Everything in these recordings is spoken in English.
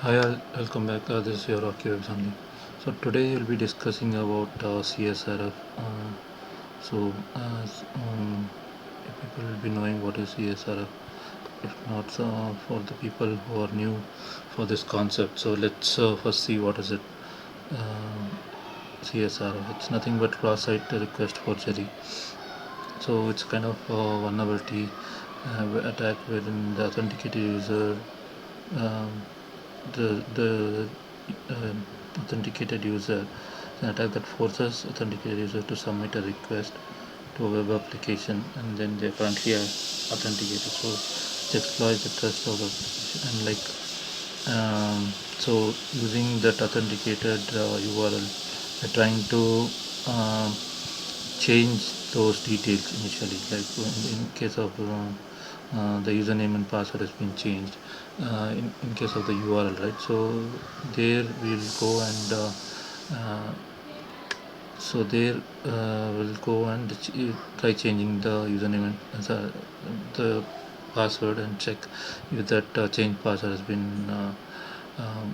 Hi, welcome back. This is your Rocky Webs only. So today we'll be discussing about CSRF. If people will be knowing what is CSRF. If not, for the people who are new for this concept, so let's first see what is it. Uh, CSRF. It's nothing but cross-site request forgery. So it's kind of vulnerability attack wherein the authenticated user um, the authenticated user, an attack that forces authenticated user to submit a request to a web application, and then they currently are authenticated. So it exploits the trust of the application, and so using that authenticated URL, they're trying to um, change those details initially, like in case of the username and password has been changed, in case of the URL, right? So there we'll go and there we'll go and try changing the username and the password, and check if that change password has been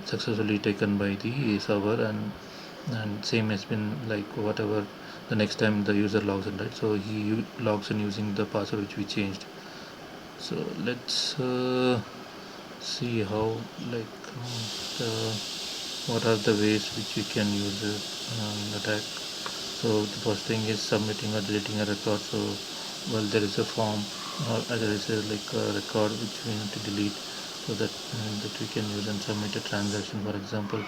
successfully taken by the server, and same has been like whatever the next time the user logs in, right? So he logs in using the password which we changed. So let's see how, like the, what are the ways which we can use it attack. So the first thing is submitting or deleting a record. So well, there is a form, or there is a like a record which we need to delete, so that we can use and submit a transaction. For example,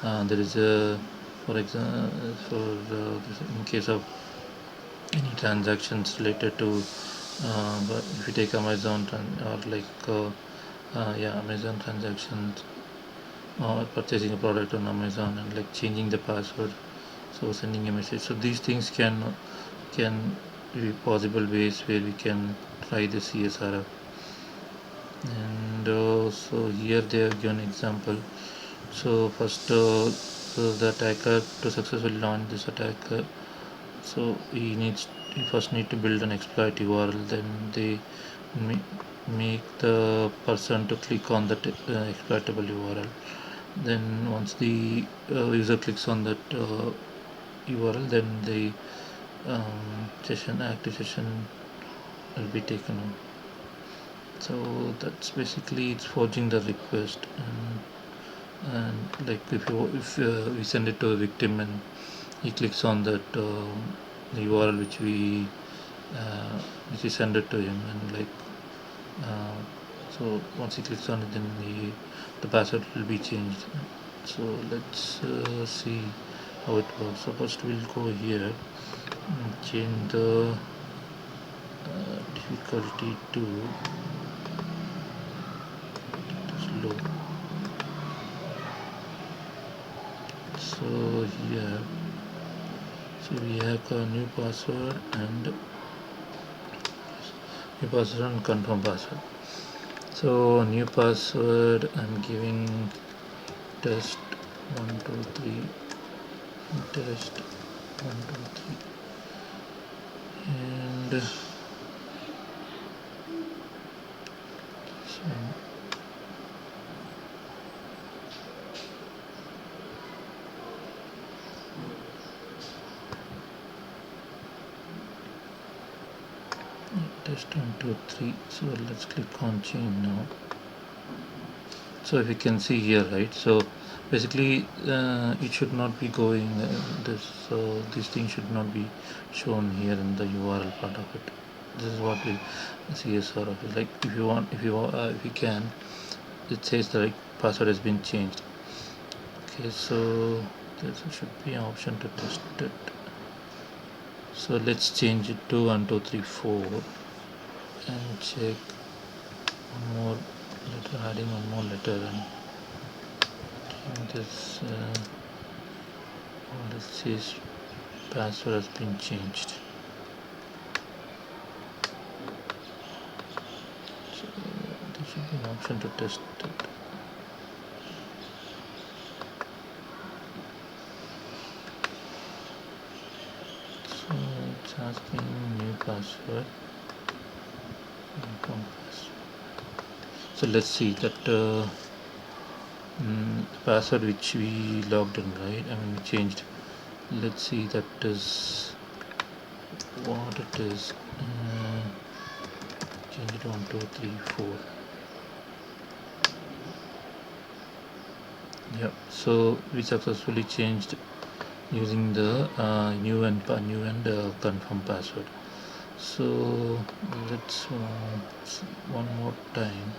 there is a, for example, in case of any transactions related to but if you take Amazon or Amazon transactions, or purchasing a product on Amazon and like changing the password, so sending a message. So these things can be possible ways where we can try the CSRF. And so here they have given example. So first, so the attacker, to successfully launch this attack, so he first need to build an exploit URL. Then they make the person to click on that exploitable URL. Then once the user clicks on that URL, then the active session will be taken on. So that's basically, it's forging the request. And like if we send it to a victim and he clicks on that the URL which we send it to him, and uh, so once he clicks on it, then the password will be changed. So let's see how it works. So first we'll go here and change the difficulty to slow. So here, so we have a new password and confirm password. So new password, I'm giving test 123, test 123, and so test 123. So let's click on change now. So if you can see here, right? So basically it should not be going this thing should not be shown here in the URL part of it. This is what we see as sort of like, if you can, it says the password has been changed. Okay, so there should be an option to test it. So let's change it to 1234 and check one more letter, adding one more letter, and this let's see, password has been changed. So there should be an option to test it. So it's asking new password. So let's see that password which we logged in, right? I mean, we changed. Let's see that is what it is. Change it 1 2 3 4. Yep. So we successfully changed using the new and confirm password. So let's one more time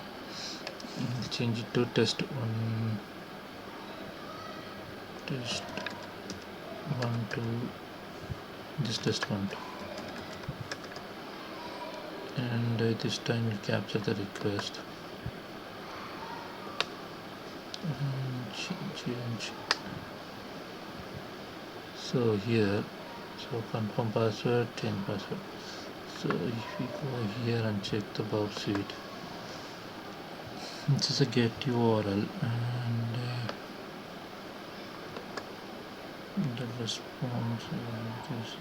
change it to test 2, just test 1 2, and this time we'll capture the request and change. So here, so confirm password, change password. So if we go here and check the Bob suite, this is a get URL, and the response is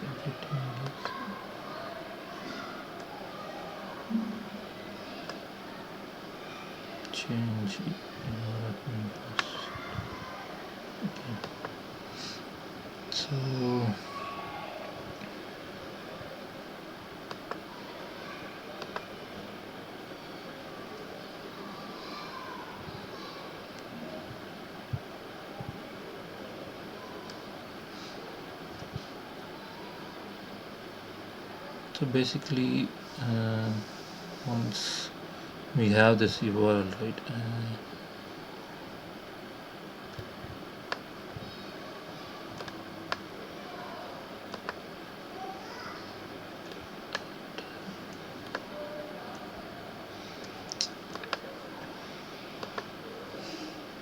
everything is change admin password. Okay. So basically, once we have this URL, right?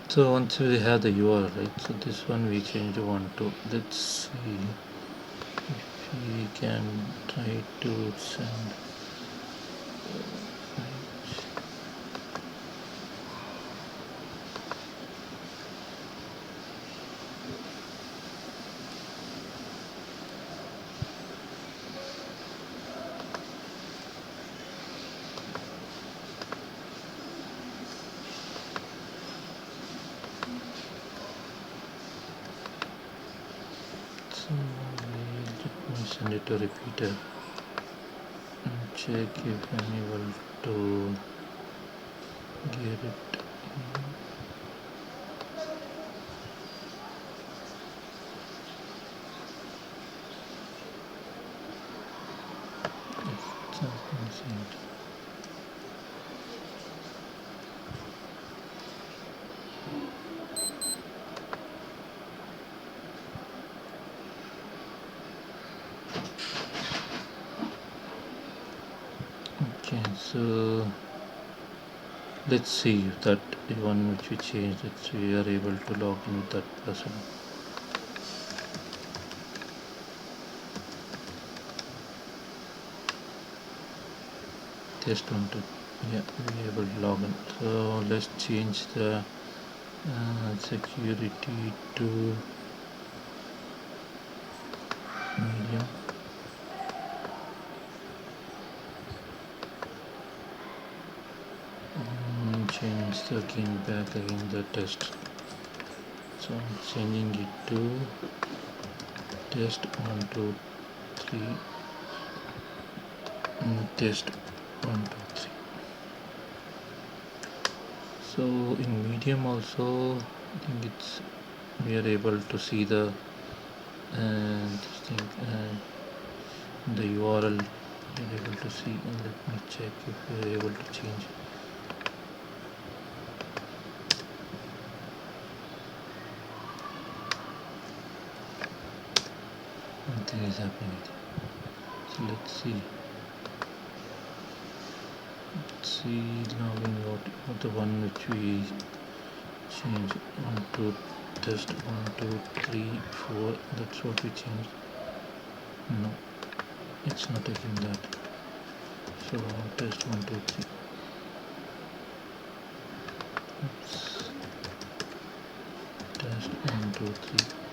So once we have the URL, right? So this one we change to 1 2. Let's see if we can try to send. So we'll send it to repeater and check if I'm able to get it. It's not sent. Okay, so let's see if that one which we changed, that we are able to log in with that person. Test 1 2. Yeah, we are able to log in. So let's change the security to medium. Change the again back again the test. So I'm changing it to test 1 2 3 test 1 2 3. So in medium also, I think it's we are able to see the this thing, the URL we are able to see. And let me check if we are able to change. Nothing is happening. So let's see. Login what the one which we change 1 2 test 1 2 3 4. That's what we changed. No, it's not taking that. So test 1 2 3. Oops. Test 1 2 3.